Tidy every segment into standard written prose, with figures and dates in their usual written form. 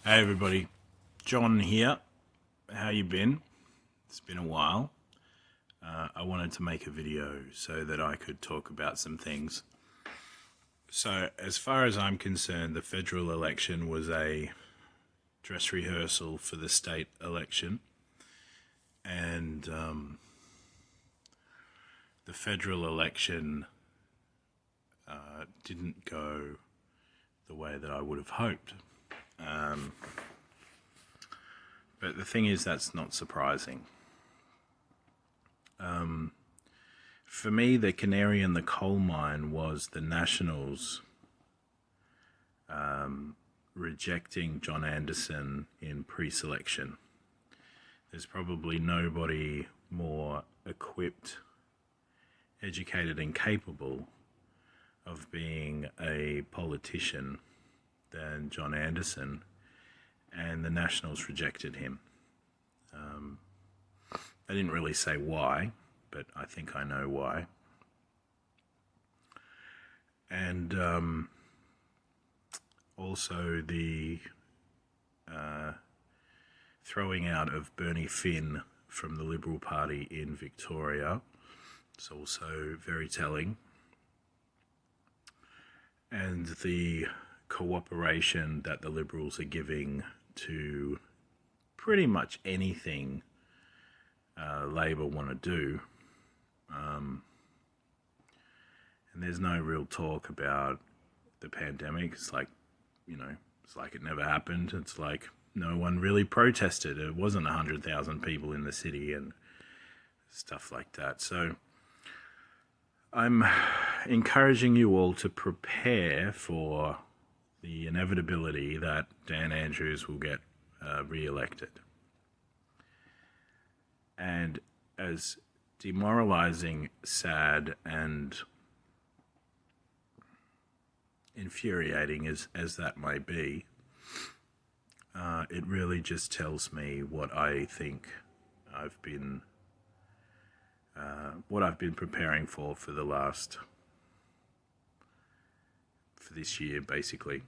Hey everybody, John here. How you been? It's been a while. I wanted to make a video so that I could talk about some things. So as far as I'm concerned, the federal election was a dress rehearsal for the state election. And the federal election didn't go the way that I would have hoped. But the thing is, that's not surprising. For me, the canary in the coal mine was the Nationals rejecting John Anderson in pre-selection. There's probably nobody more equipped, educated and capable of being a politician than John Anderson, and the Nationals rejected him. I didn't really say why, but I think I know why. And also the throwing out of Bernie Finn from the Liberal Party in Victoria is also very telling. And the cooperation that the Liberals are giving to pretty much anything Labor want to do. And there's no real talk about the pandemic. It's like, it's like it never happened. It's like no one really protested. It wasn't 100,000 people in the city and stuff like that. So I'm encouraging you all to prepare for the inevitability that Dan Andrews will get re-elected. And as demoralizing, sad, and infuriating as that may be, it really just tells me what I think I've been preparing for this year, basically.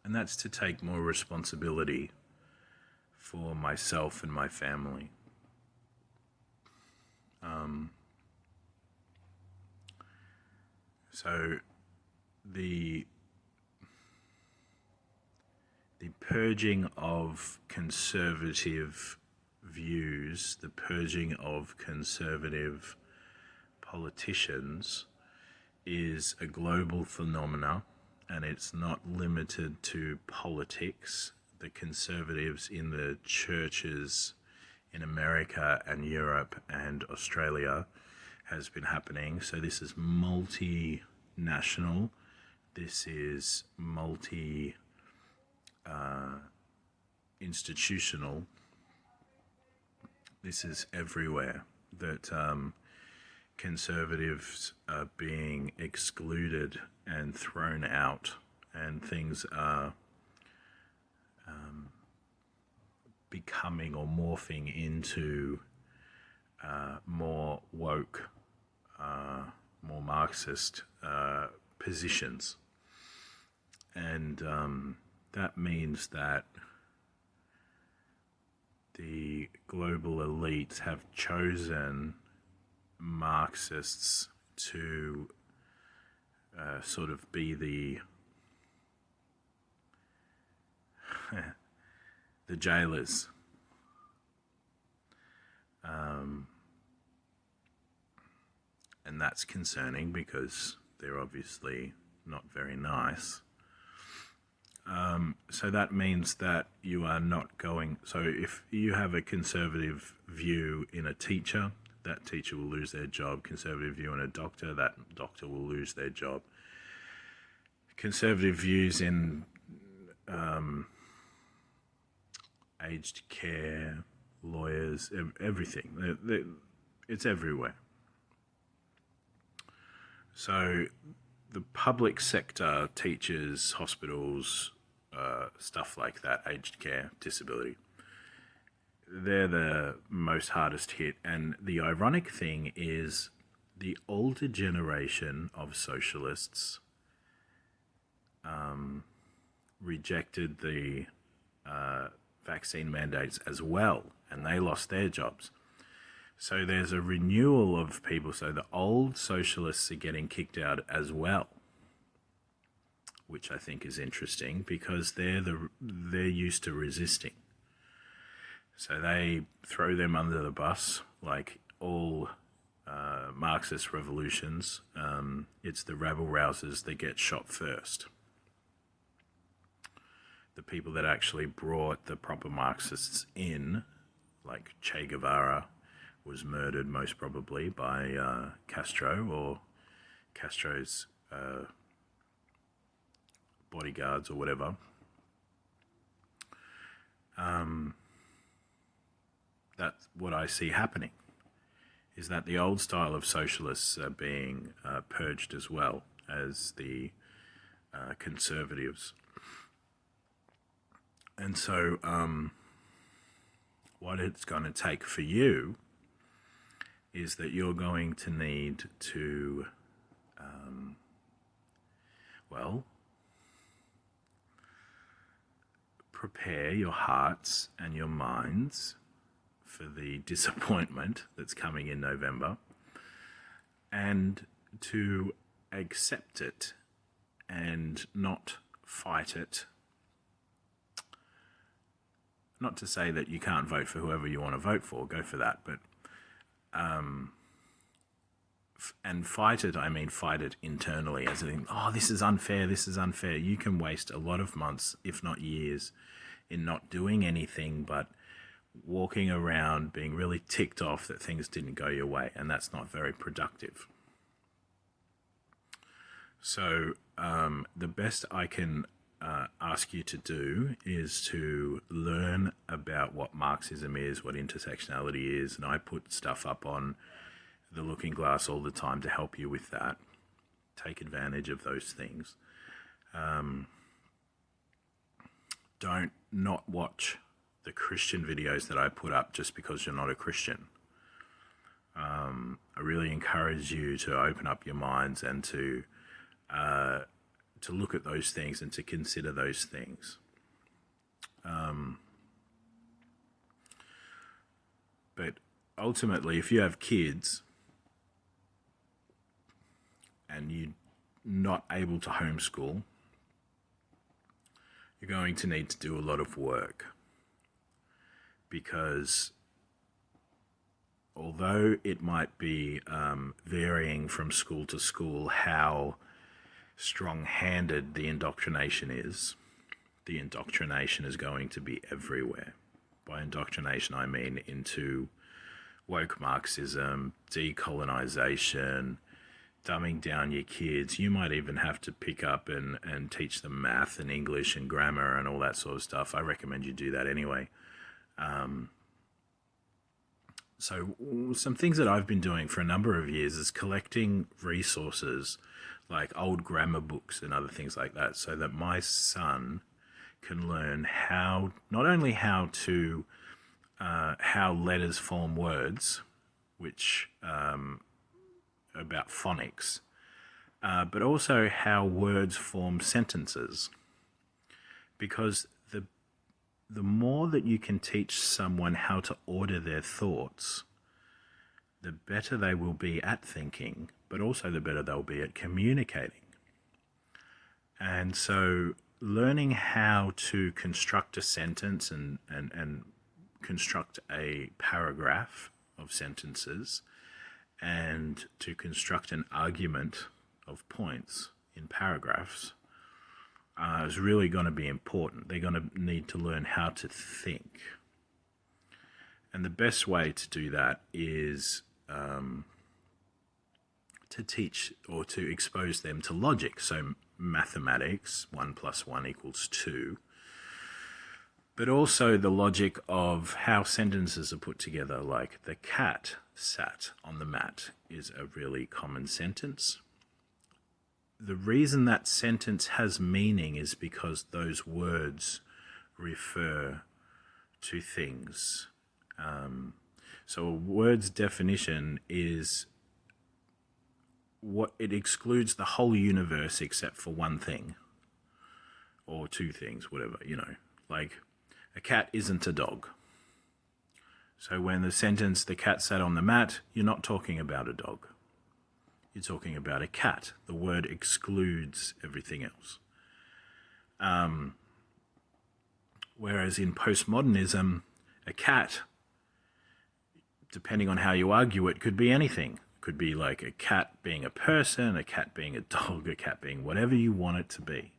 And that's to take more responsibility for myself and my family. So the purging of conservative views, the purging of conservative politicians is a global phenomena, and it's not limited to politics. The conservatives in the churches in America and Europe and Australia has been happening. So this is multinational. This is institutional. This is everywhere that conservatives are being excluded and thrown out, and things are becoming or morphing into more woke, more Marxist positions. And that means that the global elites have chosen Marxists to sort of be the jailers. And that's concerning because they're obviously not very nice. So that means that you are not going... So if you have a conservative view in a teacher, that teacher will lose their job. Conservative view in a doctor, that doctor will lose their job. Conservative views in aged care, lawyers, everything. It's everywhere. So the public sector, teachers, hospitals, stuff like that, aged care, disability, they're the most hardest hit. And the ironic thing is the older generation of socialists rejected the vaccine mandates as well, and they lost their jobs. So there's a renewal of people. So the old socialists are getting kicked out as well, which I think is interesting because they're used to resisting. So they throw them under the bus, like all Marxist revolutions. It's the rabble-rousers that get shot first. The people that actually brought the proper Marxists in, like Che Guevara, was murdered most probably by Castro or Castro's bodyguards or whatever. That's what I see happening, is that the old style of socialists are being purged as well as the conservatives. And so what it's going to take for you is that you're going to need to, prepare your hearts and your minds for the disappointment that's coming in November, and to accept it and not fight it. Not to say that you can't vote for whoever you want to vote for, go for that, but and fight it, I mean fight it internally, as in, oh, this is unfair, this is unfair. You can waste a lot of months, if not years, in not doing anything but walking around being really ticked off that things didn't go your way, and that's not very productive. So the best I can ask you to do is to learn about what Marxism is, what intersectionality is, and I put stuff up on the Looking Glass all the time to help you with that. Take advantage of those things. Don't not watch the Christian videos that I put up just because you're not a Christian. I really encourage you to open up your minds and to look at those things and to consider those things. But ultimately, if you have kids and you're not able to homeschool, you're going to need to do a lot of work, because although it might be varying from school to school how strong-handed the indoctrination is going to be everywhere. By indoctrination, I mean into woke Marxism, decolonization, dumbing down your kids. You might even have to pick up and teach them math and English and grammar and all that sort of stuff. I recommend you do that anyway. So some things that I've been doing for a number of years is collecting resources like old grammar books and other things like that, so that my son can learn how, not only how letters form words, which about phonics, but also how words form sentences. Because the more that you can teach someone how to order their thoughts, the better they will be at thinking, but also the better they'll be at communicating. And so learning how to construct a sentence and construct a paragraph of sentences, and to construct an argument of points in paragraphs is really going to be important. They're going to need to learn how to think. And the best way to do that is to teach or to expose them to logic. So mathematics, 1 + 1 = 2. But also the logic of how sentences are put together, like the cat sat on the mat is a really common sentence. The reason that sentence has meaning is because those words refer to things. So a word's definition is what it excludes the whole universe except for one thing, or two things, whatever, like a cat isn't a dog. So when the sentence, the cat sat on the mat, you're not talking about a dog. You're talking about a cat. The word excludes everything else. Whereas in postmodernism, a cat, depending on how you argue it, could be anything. It could be like a cat being a person, a cat being a dog, a cat being whatever you want it to be.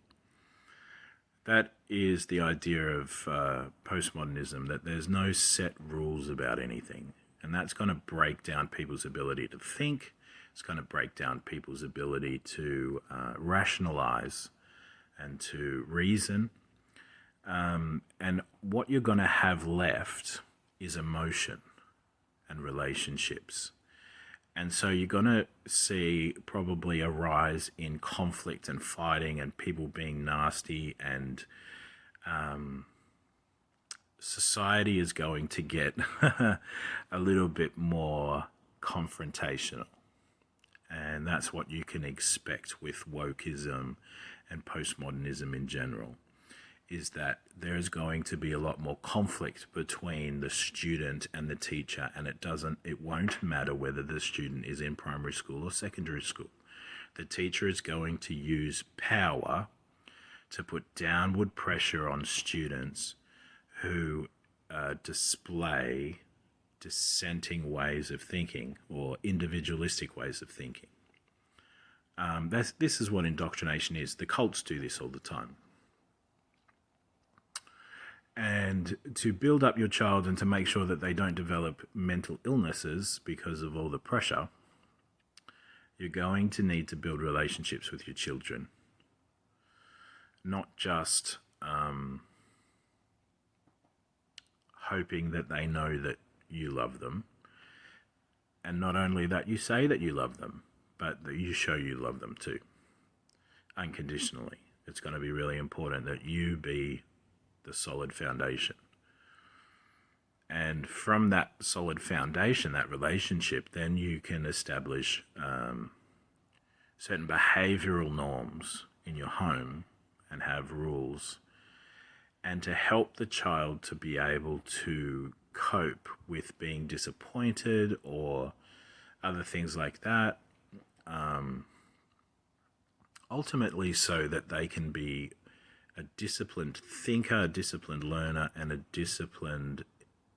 That is the idea of postmodernism, that there's no set rules about anything. And that's going to break down people's ability to think. It's going to break down people's ability to rationalize and to reason. And what you're going to have left is emotion and relationships. And so you're going to see probably a rise in conflict and fighting and people being nasty, and society is going to get a little bit more confrontational. And that's what you can expect with wokeism and postmodernism in general, is that there's going to be a lot more conflict between the student and the teacher, and it won't matter whether the student is in primary school or secondary school. The teacher is going to use power to put downward pressure on students who display dissenting ways of thinking or individualistic ways of thinking. This is what indoctrination is. The cults do this all the time. And to build up your child and to make sure that they don't develop mental illnesses because of all the pressure, you're going to need to build relationships with your children. Not just hoping that they know that you love them. And not only that you say that you love them, but that you show you love them too, unconditionally. It's going to be really important that you be the solid foundation. And from that solid foundation, that relationship, then you can establish certain behavioral norms in your home and have rules, and to help the child to be able to cope with being disappointed or other things like that, ultimately so that they can be a disciplined thinker, a disciplined learner, and a disciplined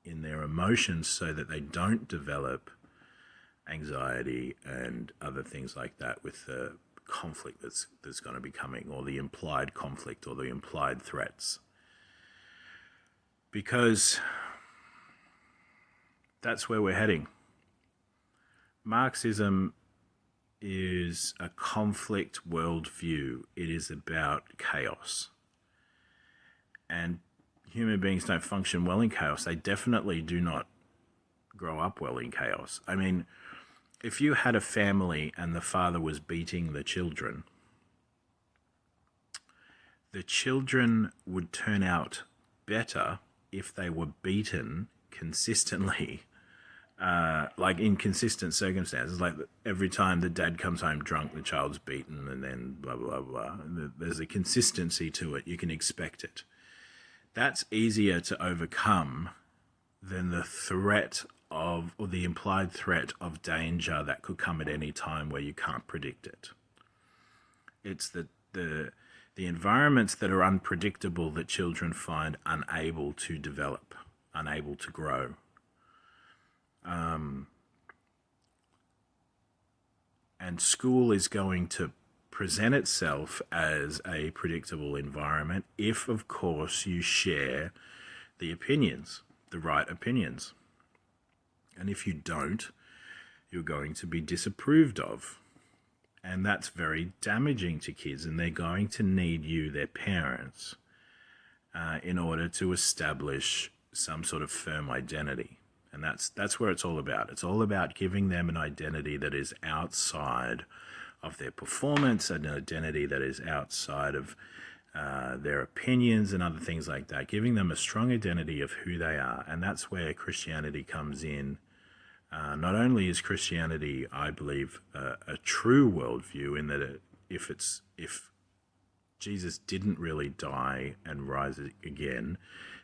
in their emotions, so that they don't develop anxiety and other things like that with the conflict that's going to be coming, or the implied conflict or the implied threats. Because that's where we're heading. Marxism is a conflict worldview. It is about chaos. And human beings don't function well in chaos. They definitely do not grow up well in chaos. I mean, if you had a family and the father was beating the children would turn out better if they were beaten consistently, like in consistent circumstances. Like every time the dad comes home drunk, the child's beaten, and then blah, blah, blah. There's a consistency to it. You can expect it. That's easier to overcome than the threat of, or the implied threat of danger that could come at any time where you can't predict it. It's the environments that are unpredictable that children find unable to develop, unable to grow. And school is going to present itself as a predictable environment if, of course, you share the opinions, the right opinions. And if you don't, you're going to be disapproved of. And that's very damaging to kids, and they're going to need you, their parents, in order to establish some sort of firm identity. And that's where it's all about. It's all about giving them an identity that is outside of their performance, an identity that is outside of their opinions and other things like that, giving them a strong identity of who they are. And that's where Christianity comes in. Not only is Christianity, I believe, a true worldview, in that if Jesus didn't really die and rise again,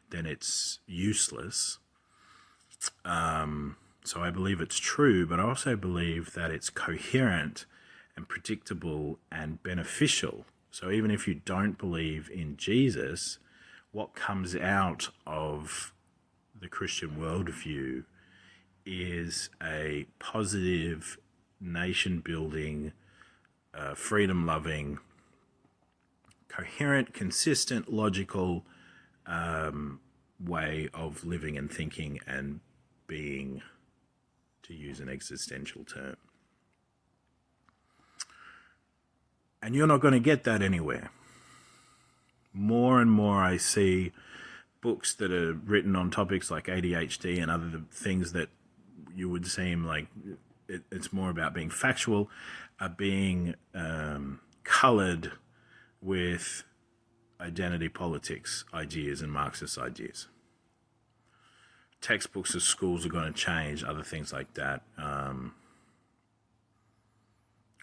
then it's useless. So I believe it's true, but I also believe that it's coherent and predictable and beneficial. So even if you don't believe in Jesus, what comes out of the Christian worldview is a positive, nation-building, freedom-loving, coherent, consistent, logical way of living and thinking and being, to use an existential term. And you're not going to get that anywhere. More and more I see books that are written on topics like ADHD and other things that you would seem like it's more about being factual, are being coloured with identity politics ideas and Marxist ideas. Textbooks of schools are going to change, other things like that.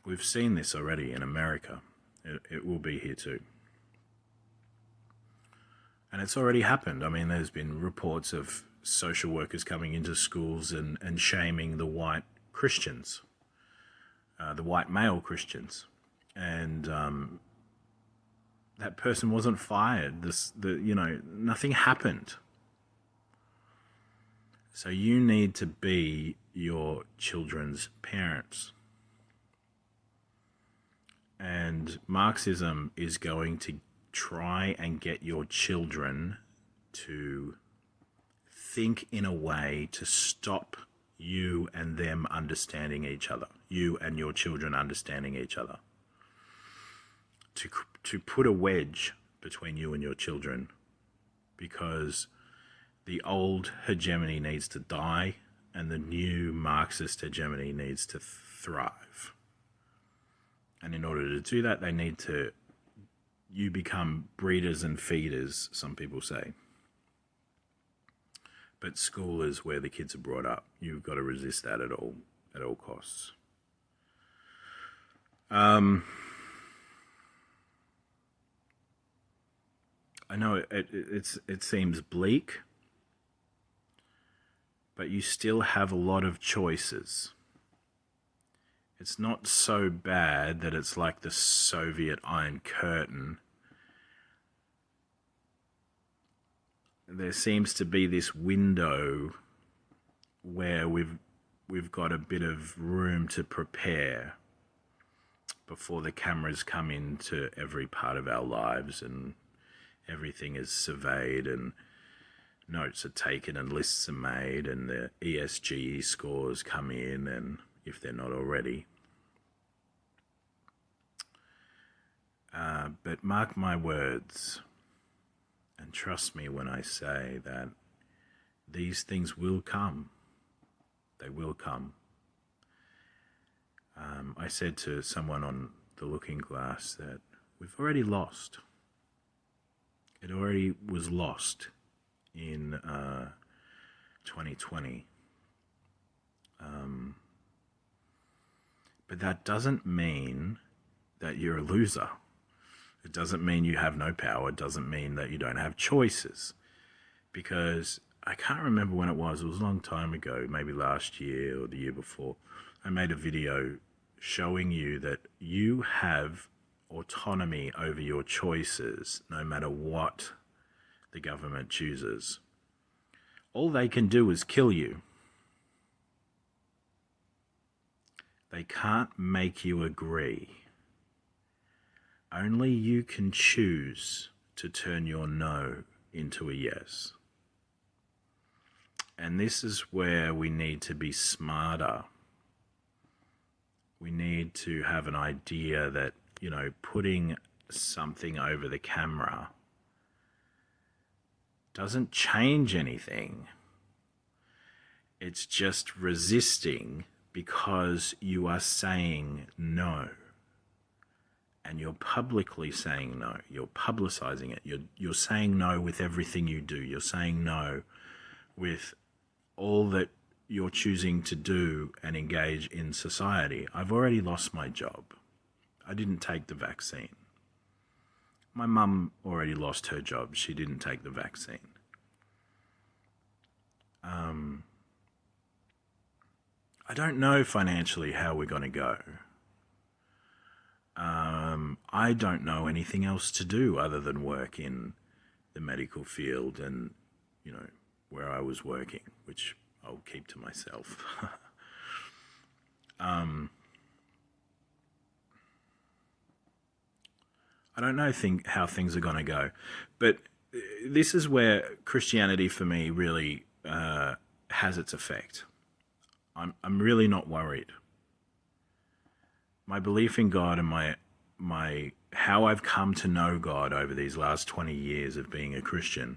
We've seen this already in America. It will be here too. And it's already happened. I mean, there's been reports of social workers coming into schools and shaming the white Christians, the white male Christians. And that person wasn't fired. Nothing happened. So you need to be your children's parents. And Marxism is going to try and get your children to think in a way to stop you and them understanding each other, you and your children understanding each other, to put a wedge between you and your children, because the old hegemony needs to die and the new Marxist hegemony needs to thrive. And in order to do that, you become breeders and feeders, some people say. But school is where the kids are brought up. You've got to resist that at all costs. I know it seems bleak, but you still have a lot of choices. It's not so bad that it's like the Soviet Iron Curtain. There seems to be this window where we've got a bit of room to prepare before the cameras come into every part of our lives and everything is surveyed and notes are taken and lists are made and the ESG scores come in, and if they're not already. But mark my words and trust me when I say that these things will come. They will come. I said to someone on the Looking Glass that we've already lost. It already was lost in 2020. But that doesn't mean that you're a loser. It doesn't mean you have no power. It doesn't mean that you don't have choices. Because I can't remember when it was a long time ago, maybe last year or the year before, I made a video showing you that you have autonomy over your choices no matter what the government chooses. All they can do is kill you. They can't make you agree. Only you can choose to turn your no into a yes. And this is where we need to be smarter. We need to have an idea that, putting something over the camera doesn't change anything. It's just resisting because you are saying no. And you're publicly saying no. You're publicizing it. You're saying no with everything you do. You're saying no with all that you're choosing to do and engage in society. I've already lost my job. I didn't take the vaccine. my mum already lost her job. She didn't take the vaccine. I don't know financially how we're going to go. I don't know anything else to do other than work in the medical field and, where I was working, which I'll keep to myself. I don't know how things are going to go, but this is where Christianity for me really has its effect. I'm really not worried. My belief in God and my how I've come to know God over these last 20 years of being a Christian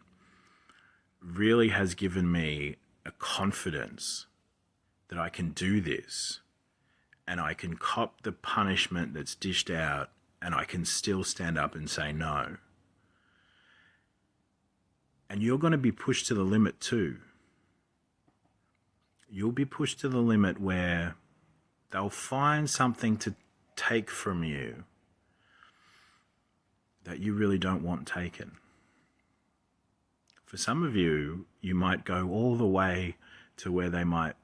really has given me a confidence that I can do this and I can cop the punishment that's dished out and I can still stand up and say no. And you're going to be pushed to the limit too. You'll be pushed to the limit where they'll find something to take from you that you really don't want taken. For some of you, you might go all the way to where they might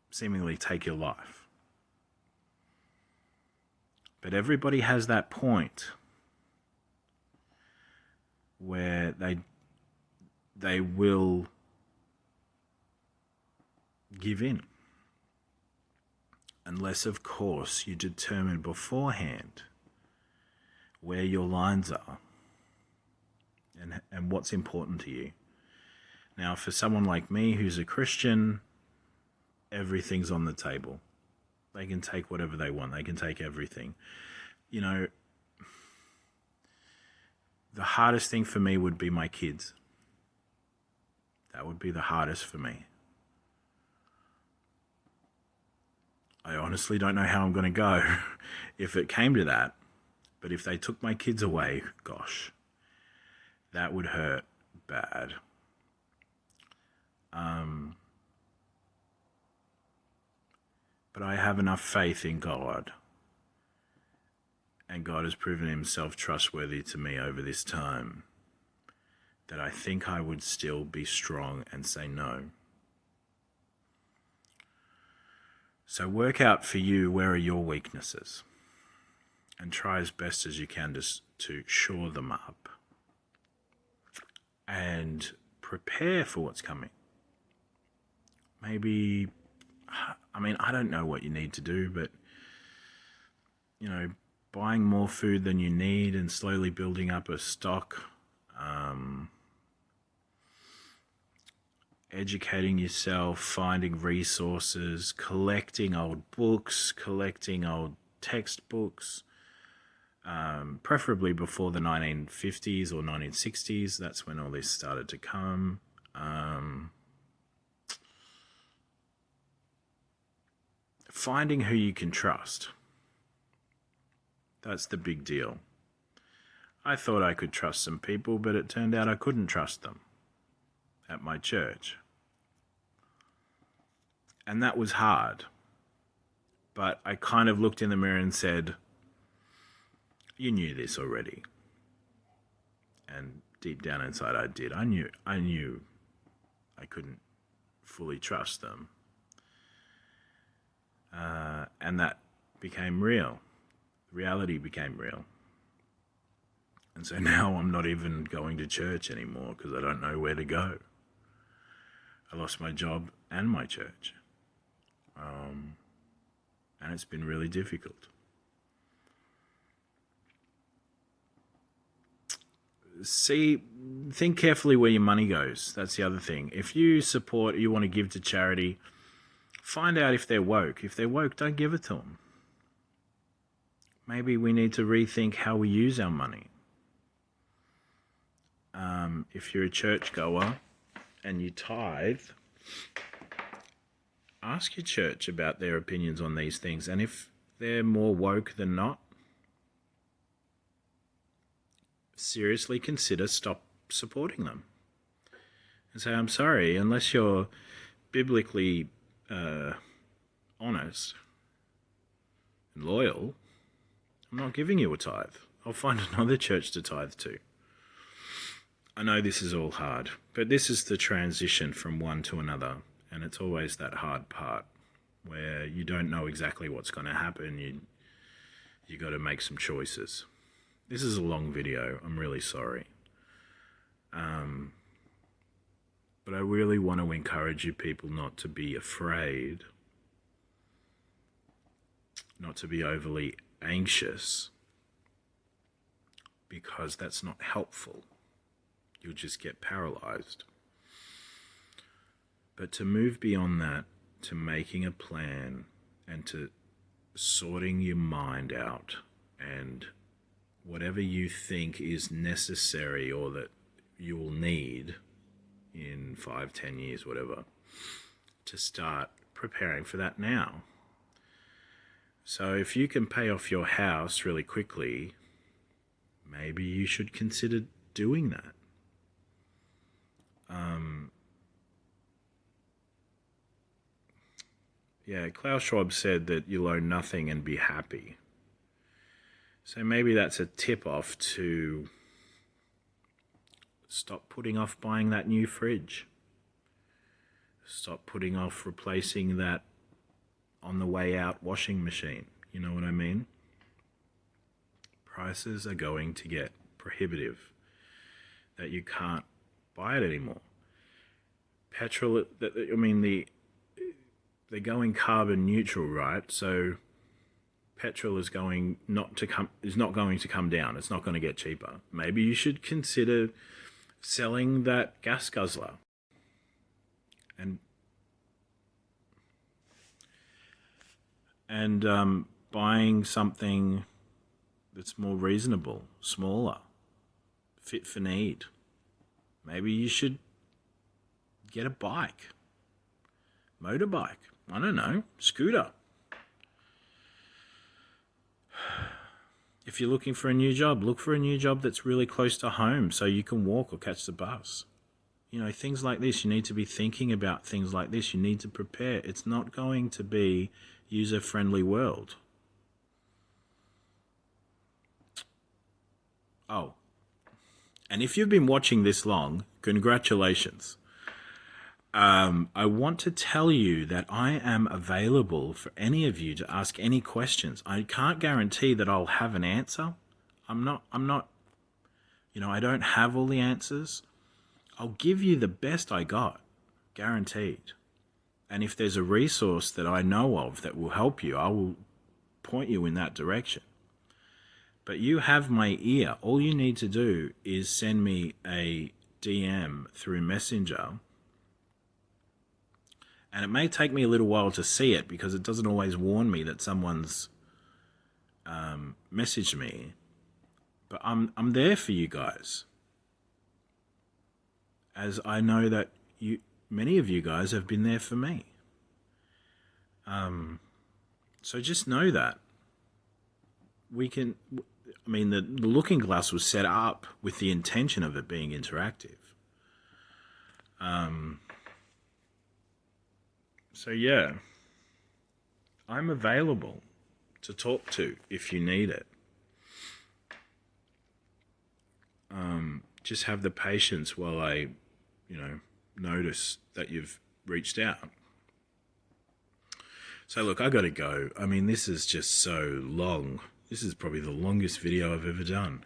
seemingly take your life. But everybody has that point where they will give in. Unless, of course, you determine beforehand where your lines are and what's important to you. Now, for someone like me who's a Christian, everything's on the table. They can take whatever they want. They can take everything. The hardest thing for me would be my kids. That would be the hardest for me. I honestly don't know how I'm going to go if it came to that. But if they took my kids away, gosh, that would hurt bad. But I have enough faith in God. And God has proven himself trustworthy to me over this time that I think I would still be strong and say no. So work out for you, where are your weaknesses? And try as best as you can to shore them up. And prepare for what's coming. Maybe, I don't know what you need to do, but, buying more food than you need and slowly building up a stock. Educating yourself, finding resources, collecting old books, collecting old textbooks, preferably before the 1950s or 1960s. That's when all this started to come. Finding who you can trust. That's the big deal. I thought I could trust some people, but it turned out I couldn't trust them at my church. And that was hard. But I kind of looked in the mirror and said, you knew this already. And deep down inside I did. I knew I couldn't fully trust them. And that became real. Reality became real. And so now I'm not even going to church anymore because I don't know where to go. I lost my job and my church. And it's been really difficult. Think carefully where your money goes. That's the other thing. If you want to give to charity, find out if they're woke. If they're woke, don't give it to them. Maybe we need to rethink how we use our money. If you're a churchgoer and you tithe, ask your church about their opinions on these things. And if they're more woke than not, seriously consider stop supporting them. And say, I'm sorry, unless you're biblically honest and loyal, I'm not giving you a tithe. I'll find another church to tithe to. I know this is all hard, but this is the transition from one to another, and it's always that hard part where you don't know exactly what's going to happen. You got to make some choices. This is a long video. I'm really sorry. But I really want to encourage you people not to be afraid, not to be overly anxious, because that's not helpful. You'll just get paralyzed. But to move beyond that, to making a plan and to sorting your mind out and whatever you think is necessary or that you will need in 5, 10 years, whatever, to start preparing for that now. So if you can pay off your house really quickly, maybe you should consider doing that. Yeah, Klaus Schwab said that you'll own nothing and be happy. So maybe that's a tip-off to stop putting off buying that new fridge. Stop putting off replacing that on the way out washing machine. You know what I mean? Prices are going to get prohibitive, that you can't buy it anymore. Petrol, I mean, they're going carbon neutral, right? So petrol is not going to come down. It's not going to get cheaper. Maybe you should consider selling that gas guzzler and buying something that's more reasonable, smaller, fit for need. Maybe you should get a bike, motorbike, I don't know, scooter. If you're looking for a new job, look for a new job that's really close to home so you can walk or catch the bus. You know, things like this, you need to be thinking about things like this. You need to prepare. It's not going to be user-friendly world. Oh, and if you've been watching this long, congratulations. I want to tell you that I am available for any of you to ask any questions. I can't guarantee that I'll have an answer. I'm not, you know, I don't have all the answers. I'll give you the best I got, guaranteed. And if there's a resource that I know of that will help you, I will point you in that direction. But you have my ear. All you need to do is send me a DM through Messenger. And it may take me a little while to see it because it doesn't always warn me that someone's messaged me. But I'm there for you guys, as I know that many of you guys have been there for me. So just know that we can. I mean, the looking glass was set up with the intention of it being interactive. So yeah, I'm available to talk to if you need it. Just have the patience while I, notice that you've reached out. So look, I gotta go. I mean, this is just so long. This is probably the longest video I've ever done.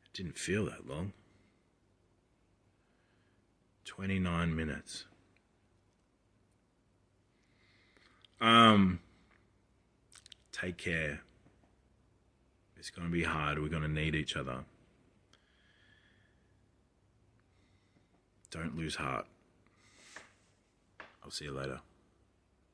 It didn't feel that long. 29 minutes. Take care. It's going to be hard. We're going to need each other. Don't lose heart. I'll see you later.